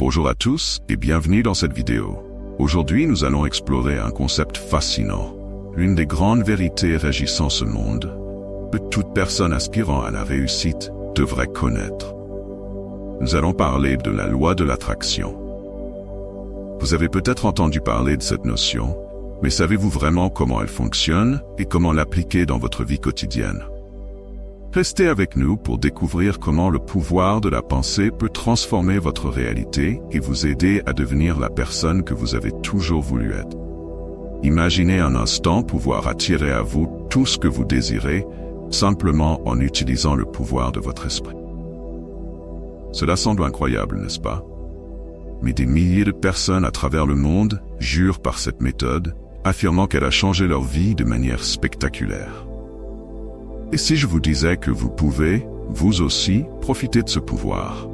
Bonjour à tous et bienvenue dans cette vidéo. Aujourd'hui, nous allons explorer un concept fascinant, l'une des grandes vérités régissant ce monde, que toute personne aspirant à la réussite devrait connaître. Nous allons parler de la loi de l'attraction. Vous avez peut-être entendu parler de cette notion, mais savez-vous vraiment comment elle fonctionne et comment l'appliquer dans votre vie quotidienne? Restez avec nous pour découvrir comment le pouvoir de la pensée peut transformer votre réalité et vous aider à devenir la personne que vous avez toujours voulu être. Imaginez un instant pouvoir attirer à vous tout ce que vous désirez, simplement en utilisant le pouvoir de votre esprit. Cela semble incroyable, n'est-ce pas? Mais des milliers de personnes à travers le monde jurent par cette méthode, affirmant qu'elle a changé leur vie de manière spectaculaire. Et si je vous disais que vous pouvez, vous aussi, profiter de ce pouvoir?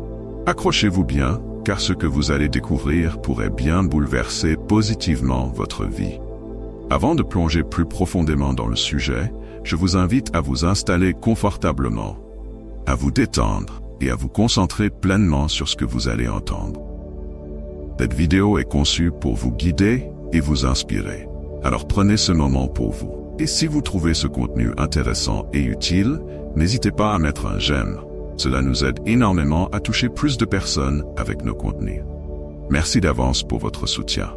Accrochez-vous bien, car ce que vous allez découvrir pourrait bien bouleverser positivement votre vie. Avant de plonger plus profondément dans le sujet, je vous invite à vous installer confortablement, à vous détendre et à vous concentrer pleinement sur ce que vous allez entendre. Cette vidéo est conçue pour vous guider et vous inspirer. Alors prenez ce moment pour vous. Et si vous trouvez ce contenu intéressant et utile, n'hésitez pas à mettre un j'aime. Cela nous aide énormément à toucher plus de personnes avec nos contenus. Merci d'avance pour votre soutien.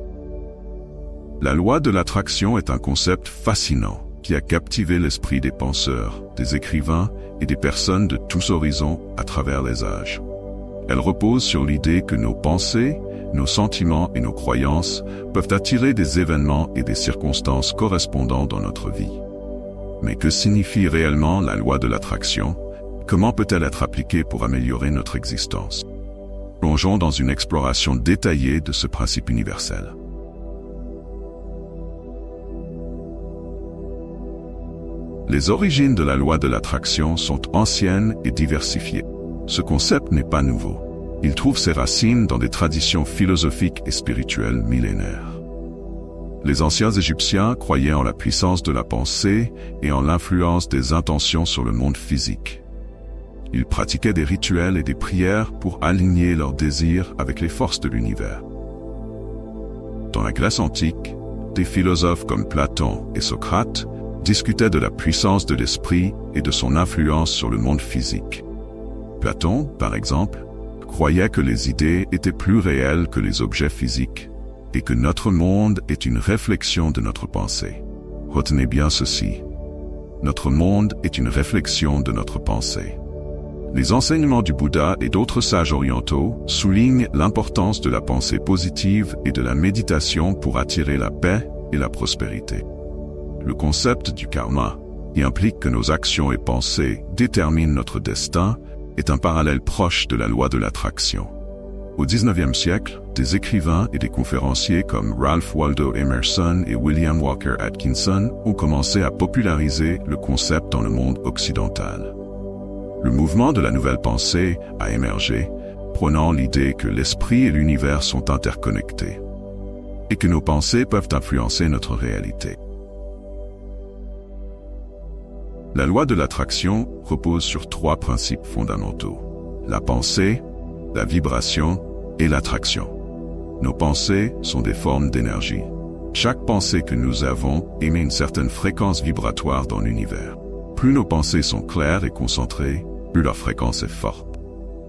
La loi de l'attraction est un concept fascinant qui a captivé l'esprit des penseurs, des écrivains et des personnes de tous horizons à travers les âges. Elle repose sur l'idée que nos pensées, nos sentiments et nos croyances peuvent attirer des événements et des circonstances correspondants dans notre vie. Mais que signifie réellement la loi de l'attraction? Comment peut-elle être appliquée pour améliorer notre existence? Plongeons dans une exploration détaillée de ce principe universel. Les origines de la loi de l'attraction sont anciennes et diversifiées. Ce concept n'est pas nouveau. Il trouve ses racines dans des traditions philosophiques et spirituelles millénaires. Les anciens Égyptiens croyaient en la puissance de la pensée et en l'influence des intentions sur le monde physique. Ils pratiquaient des rituels et des prières pour aligner leurs désirs avec les forces de l'univers. Dans la Grèce antique, des philosophes comme Platon et Socrate discutaient de la puissance de l'esprit et de son influence sur le monde physique. Platon, par exemple, croyait que les idées étaient plus réelles que les objets physiques et que notre monde est une réflexion de notre pensée. Retenez bien ceci. Notre monde est une réflexion de notre pensée. Les enseignements du Bouddha et d'autres sages orientaux soulignent l'importance de la pensée positive et de la méditation pour attirer la paix et la prospérité. Le concept du karma, qui implique que nos actions et pensées déterminent notre destin, est un parallèle proche de la loi de l'attraction. Au XIXe siècle, des écrivains et des conférenciers comme Ralph Waldo Emerson et William Walker Atkinson ont commencé à populariser le concept dans le monde occidental. Le mouvement de la nouvelle pensée a émergé, prônant l'idée que l'esprit et l'univers sont interconnectés et que nos pensées peuvent influencer notre réalité. La loi de l'attraction repose sur trois principes fondamentaux: la pensée, la vibration et l'attraction. Nos pensées sont des formes d'énergie. Chaque pensée que nous avons émet une certaine fréquence vibratoire dans l'univers. Plus nos pensées sont claires et concentrées, plus leur fréquence est forte.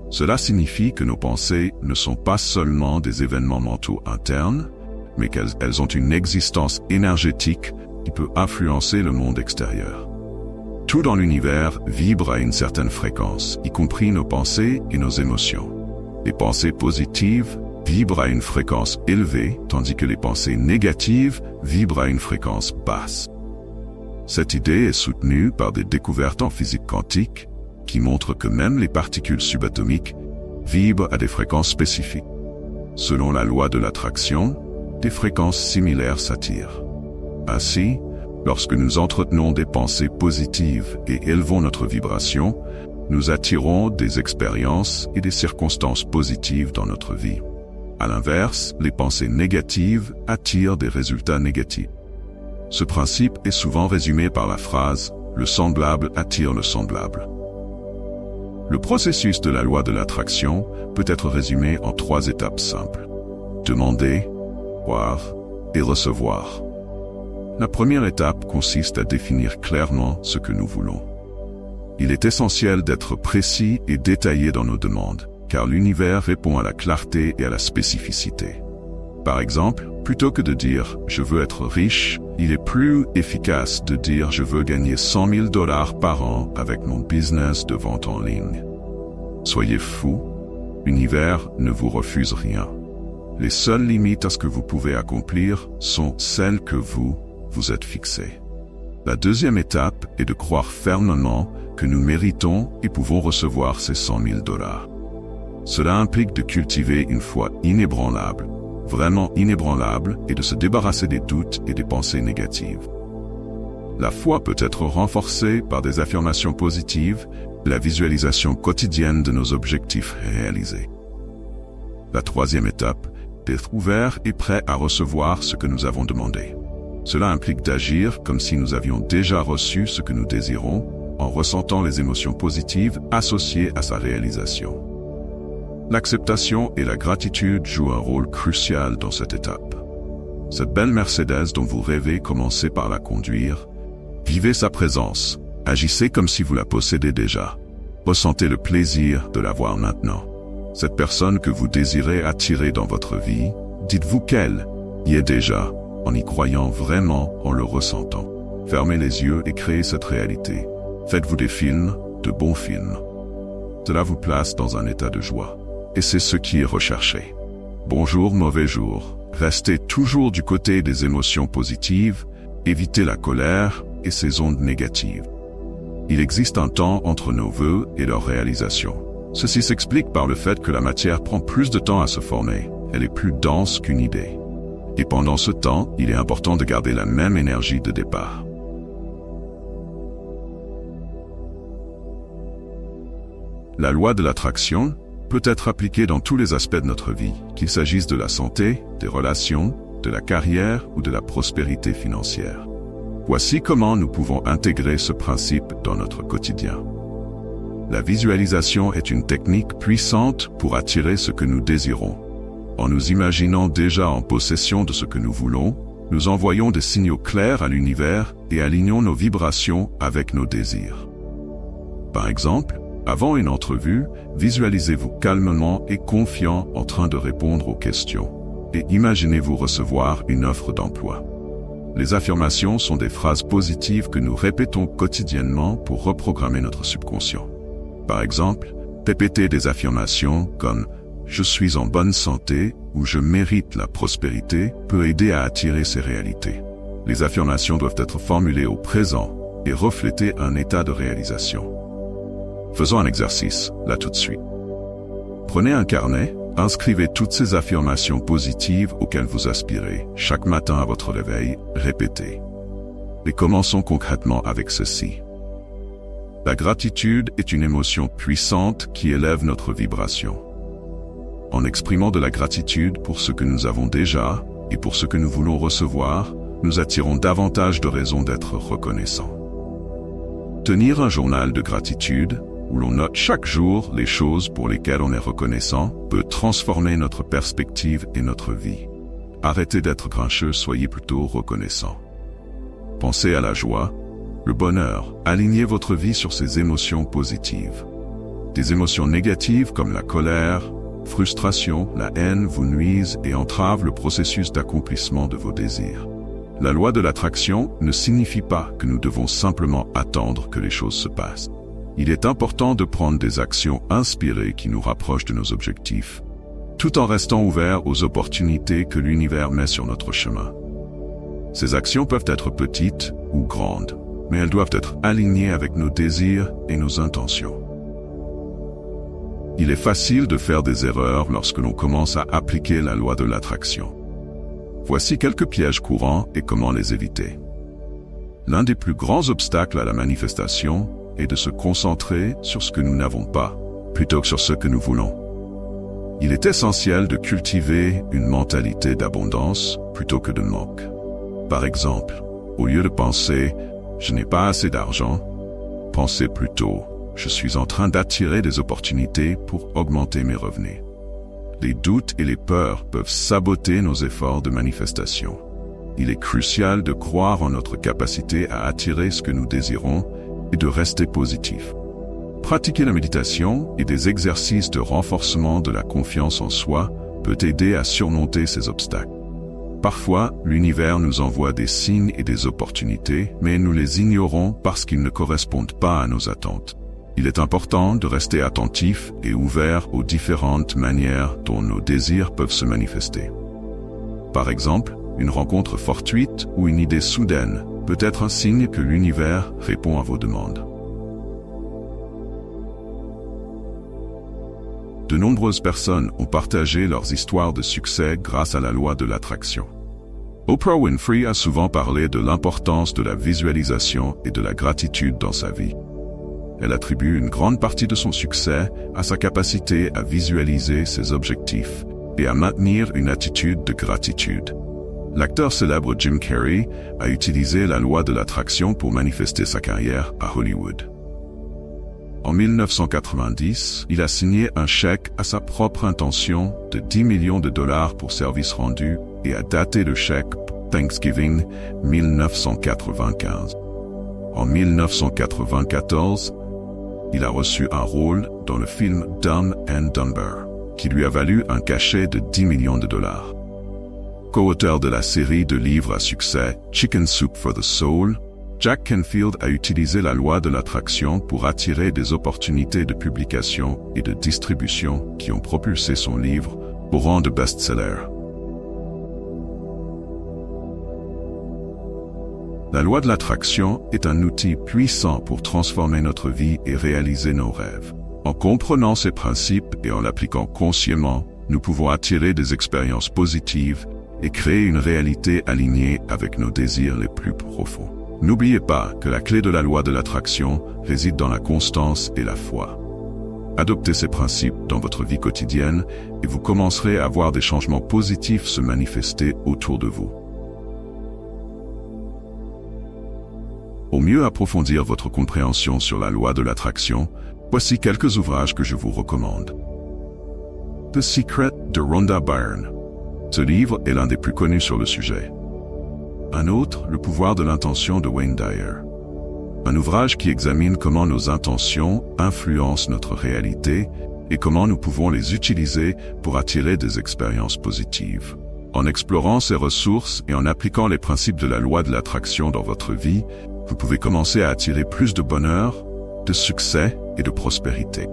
Cela signifie que nos pensées ne sont pas seulement des événements mentaux internes, mais qu'elles ont une existence énergétique qui peut influencer le monde extérieur. Tout dans l'univers vibre à une certaine fréquence, y compris nos pensées et nos émotions. Les pensées positives vibrent à une fréquence élevée, tandis que les pensées négatives vibrent à une fréquence basse. Cette idée est soutenue par des découvertes en physique quantique qui montrent que même les particules subatomiques vibrent à des fréquences spécifiques. Selon la loi de l'attraction, des fréquences similaires s'attirent. Ainsi, lorsque nous entretenons des pensées positives et élevons notre vibration, nous attirons des expériences et des circonstances positives dans notre vie. À l'inverse, les pensées négatives attirent des résultats négatifs. Ce principe est souvent résumé par la phrase « le semblable attire le semblable ». Le processus de la loi de l'attraction peut être résumé en 3 étapes simples. Demander, voir et recevoir. La première étape consiste à définir clairement ce que nous voulons. Il est essentiel d'être précis et détaillé dans nos demandes, car l'univers répond à la clarté et à la spécificité. Par exemple, plutôt que de dire « je veux être riche », il est plus efficace de dire « je veux gagner 100 000 $ par an avec mon business de vente en ligne ». Soyez fou, l'univers ne vous refuse rien. Les seules limites à ce que vous pouvez accomplir sont celles que vous êtes fixées. La deuxième étape est de croire fermement que nous méritons et pouvons recevoir ces 100 000 $. Cela implique de cultiver une foi inébranlable, vraiment inébranlable, et de se débarrasser des doutes et des pensées négatives. La foi peut être renforcée par des affirmations positives, la visualisation quotidienne de nos objectifs réalisés. La troisième étape, d'être ouvert et prêt à recevoir ce que nous avons demandé. Cela implique d'agir comme si nous avions déjà reçu ce que nous désirons, en ressentant les émotions positives associées à sa réalisation. L'acceptation et la gratitude jouent un rôle crucial dans cette étape. Cette belle Mercedes dont vous rêvez, commencez par la conduire. Vivez sa présence. Agissez comme si vous la possédez déjà. Ressentez le plaisir de la voir maintenant. Cette personne que vous désirez attirer dans votre vie, dites-vous qu'elle y est déjà, en y croyant vraiment, en le ressentant. Fermez les yeux et créez cette réalité. Faites-vous des films, de bons films. Cela vous place dans un état de joie. Et c'est ce qui est recherché. Bon jour, mauvais jour. Restez toujours du côté des émotions positives, évitez la colère et ses ondes négatives. Il existe un temps entre nos vœux et leur réalisation. Ceci s'explique par le fait que la matière prend plus de temps à se former. Elle est plus dense qu'une idée. Et pendant ce temps, il est important de garder la même énergie de départ. La loi de l'attraction peut être appliquée dans tous les aspects de notre vie, qu'il s'agisse de la santé, des relations, de la carrière ou de la prospérité financière. Voici comment nous pouvons intégrer ce principe dans notre quotidien. La visualisation est une technique puissante pour attirer ce que nous désirons. En nous imaginant déjà en possession de ce que nous voulons, nous envoyons des signaux clairs à l'univers et alignons nos vibrations avec nos désirs. Par exemple, avant une entrevue, visualisez-vous calmement et confiant en train de répondre aux questions, et imaginez-vous recevoir une offre d'emploi. Les affirmations sont des phrases positives que nous répétons quotidiennement pour reprogrammer notre subconscient. Par exemple, répétez des affirmations comme « Je suis en bonne santé » ou « Je mérite la prospérité » peut aider à attirer ces réalités. Les affirmations doivent être formulées au présent et refléter un état de réalisation. Faisons un exercice, là tout de suite. Prenez un carnet, inscrivez toutes ces affirmations positives auxquelles vous aspirez. Chaque matin à votre réveil, répétez. Et commençons concrètement avec ceci. La gratitude est une émotion puissante qui élève notre vibration. En exprimant de la gratitude pour ce que nous avons déjà et pour ce que nous voulons recevoir, nous attirons davantage de raisons d'être reconnaissants. Tenir un journal de gratitude, où l'on note chaque jour les choses pour lesquelles on est reconnaissant, peut transformer notre perspective et notre vie. Arrêtez d'être grincheux, soyez plutôt reconnaissant. Pensez à la joie, le bonheur, alignez votre vie sur ces émotions positives. Des émotions négatives comme la colère, frustration, la haine vous nuisent et entravent le processus d'accomplissement de vos désirs. La loi de l'attraction ne signifie pas que nous devons simplement attendre que les choses se passent. Il est important de prendre des actions inspirées qui nous rapprochent de nos objectifs, tout en restant ouverts aux opportunités que l'univers met sur notre chemin. Ces actions peuvent être petites ou grandes, mais elles doivent être alignées avec nos désirs et nos intentions. Il est facile de faire des erreurs lorsque l'on commence à appliquer la loi de l'attraction. Voici quelques pièges courants et comment les éviter. L'un des plus grands obstacles à la manifestation est de se concentrer sur ce que nous n'avons pas, plutôt que sur ce que nous voulons. Il est essentiel de cultiver une mentalité d'abondance plutôt que de manque. Par exemple, au lieu de penser « je n'ai pas assez d'argent », pensez plutôt je suis en train d'attirer des opportunités pour augmenter mes revenus. Les doutes et les peurs peuvent saboter nos efforts de manifestation. Il est crucial de croire en notre capacité à attirer ce que nous désirons et de rester positif. Pratiquer la méditation et des exercices de renforcement de la confiance en soi peut aider à surmonter ces obstacles. Parfois, l'univers nous envoie des signes et des opportunités, mais nous les ignorons parce qu'ils ne correspondent pas à nos attentes. Il est important de rester attentif et ouvert aux différentes manières dont nos désirs peuvent se manifester. Par exemple, une rencontre fortuite ou une idée soudaine peut être un signe que l'univers répond à vos demandes. De nombreuses personnes ont partagé leurs histoires de succès grâce à la loi de l'attraction. Oprah Winfrey a souvent parlé de l'importance de la visualisation et de la gratitude dans sa vie. Elle attribue une grande partie de son succès à sa capacité à visualiser ses objectifs et à maintenir une attitude de gratitude. L'acteur célèbre Jim Carrey a utilisé la loi de l'attraction pour manifester sa carrière à Hollywood. En 1990, il a signé un chèque à sa propre intention de 10 millions de dollars pour services rendus et a daté le chèque pour Thanksgiving 1995. En 1994, il a reçu un rôle dans le film Dumb and Dumber, qui lui a valu un cachet de 10 millions de dollars. Co-auteur de la série de livres à succès Chicken Soup for the Soul, Jack Canfield a utilisé la loi de l'attraction pour attirer des opportunités de publication et de distribution qui ont propulsé son livre au rang de best-seller. La loi de l'attraction est un outil puissant pour transformer notre vie et réaliser nos rêves. En comprenant ces principes et en l'appliquant consciemment, nous pouvons attirer des expériences positives et créer une réalité alignée avec nos désirs les plus profonds. N'oubliez pas que la clé de la loi de l'attraction réside dans la constance et la foi. Adoptez ces principes dans votre vie quotidienne et vous commencerez à voir des changements positifs se manifester autour de vous. Pour mieux approfondir votre compréhension sur la loi de l'attraction, voici quelques ouvrages que je vous recommande. The Secret de Rhonda Byrne. Ce livre est l'un des plus connus sur le sujet. Un autre, Le pouvoir de l'intention de Wayne Dyer. Un ouvrage qui examine comment nos intentions influencent notre réalité et comment nous pouvons les utiliser pour attirer des expériences positives. En explorant ces ressources et en appliquant les principes de la loi de l'attraction dans votre vie, vous pouvez commencer à attirer plus de bonheur, de succès et de prospérité.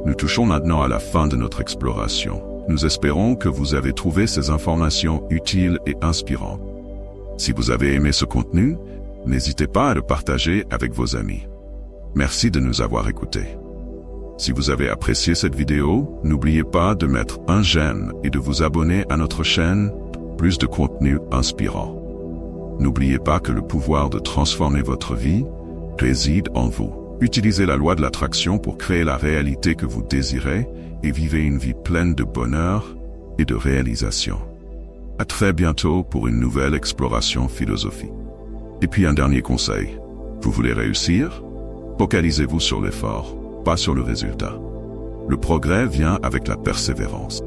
Nous touchons maintenant à la fin de notre exploration. Nous espérons que vous avez trouvé ces informations utiles et inspirantes. Si vous avez aimé ce contenu, n'hésitez pas à le partager avec vos amis. Merci de nous avoir écoutés. Si vous avez apprécié cette vidéo, n'oubliez pas de mettre un j'aime et de vous abonner à notre chaîne pour plus de contenu inspirant. N'oubliez pas que le pouvoir de transformer votre vie réside en vous. Utilisez la loi de l'attraction pour créer la réalité que vous désirez et vivez une vie pleine de bonheur et de réalisation. À très bientôt pour une nouvelle exploration philosophique. Et puis un dernier conseil. Vous voulez réussir? Focalisez-vous sur l'effort, pas sur le résultat. Le progrès vient avec la persévérance.